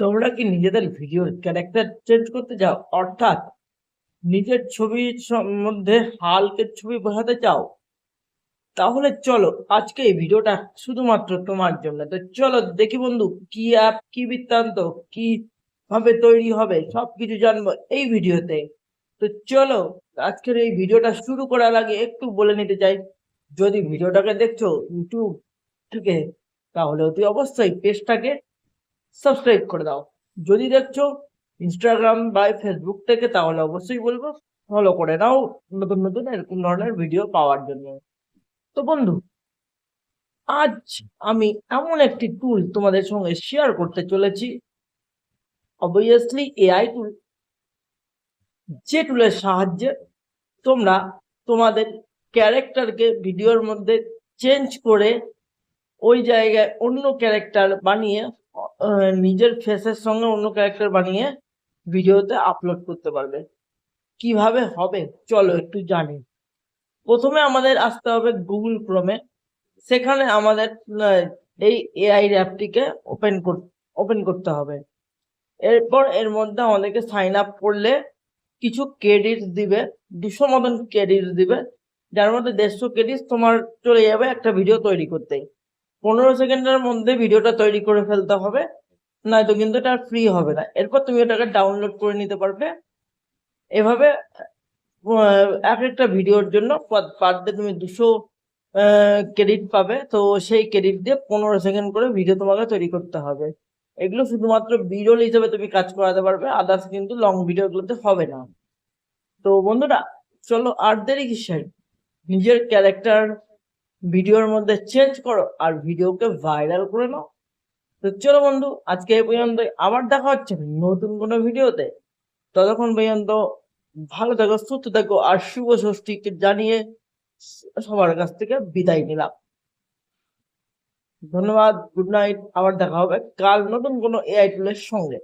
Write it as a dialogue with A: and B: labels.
A: তোমরা কি নিজেদের ভিডিওর ক্যারেক্টার চেঞ্জ করতে চাও, অর্থাৎ নিজের ছবির মধ্যে হালকের ছবি বসাতে চাও? তাহলে চলো আজকে এই ভিডিওটা শুধুমাত্র তোমার জন্য। তো চলো দেখি বন্ধু, কি অ্যাপ, কি বৃত্তান্ত, কি ভাবে তৈরি হবে সবকিছু জানবো এই ভিডিওতে। তো চলো আজকের এই ভিডিওটা শুরু করার আগে একটু বলে নিতে চাই, যদি ভিডিওটাকে দেখছো ইউটিউব থেকে তাহলে অতি অবশ্যই পেজটাকে সাবস্ক্রাইব করে দাও। যদি দেখছো ইনস্টাগ্রাম বা ফেসবুক থেকে তাহলে অবশ্যই বলবো ফলো করে নাও নতুন নতুন এরকম ধরনের ভিডিও পাওয়ার জন্য। তো বন্ধু, আজ আমি এমন একটি টুল তোমাদের সঙ্গে শেয়ার করতে চলেছি, অবভিয়াসলি এআই টুল, যে টুলের সাহায্যে তোমরা তোমাদের ক্যারেক্টারকে ভিডিওর মধ্যে চেঞ্জ করে ওই জায়গায় অন্য ক্যারেক্টার বানিয়ে নিজের ফেসের সঙ্গে অন্য ক্যারেক্টার বানিয়ে ভিডিওতে আপলোড করতে পারবে। কিভাবে হবে চলো একটু জানি। প্রথমে আমাদের আসতে হবে গুগল ক্রোমে। সেখানে আমাদের এই এআই অ্যাপটিকে ওপেন করতে হবে। এরপর এর মধ্যে আমাদেরকে সাইন আপ করলে কিছু ক্রেডিটস দিবে, 200 মতন ক্রেডিটস দিবে, যার মধ্যে 150 ক্রেডিটস তোমার চলে যাবে একটা ভিডিও তৈরি করতে। 15 সেকেন্ডের মধ্যে ভিডিওটা তৈরি করে ফেলতে হবে, নয়তো কিন্তু এটা ফ্রি হবে না। এরপর তুমি এটাকে ডাউনলোড করে নিতে পারবে। এভাবে এক একটা ভিডিওর জন্য পার ডে তুমি 200 ক্রেডিট পাবে। তো সেই ক্রেডিট দিয়ে 15 সেকেন্ড করে ভিডিও তোমাকে তৈরি করতে হবে। এগুলো শুধুমাত্র বিরল হিসেবে তুমি কাজ করাতে পারবে, আদার্স কিন্তু লং ভিডিওগুলোতে হবে না। তো বন্ধুরা চলো আর দেরি কিসের, নিজের ক্যারেক্টার ভিডিওর মধ্যে চেঞ্জ করো আর ভিডিওকে ভাইরাল করে নাও। তো চলো বন্ধু, আজকে এই পর্যন্ত, আবার দেখা হচ্ছে নতুন কোনো ভিডিওতে। ততক্ষণ পর্যন্ত ভালো থাকো, সুস্থ থাকো, আর শুভ ষষ্ঠীকে জানিয়ে সবার কাছ থেকে বিদায় নিলাম। ধন্যবাদ, গুড নাইট, আবার দেখা হবে কাল নতুন কোনো এআই টুলের সঙ্গে।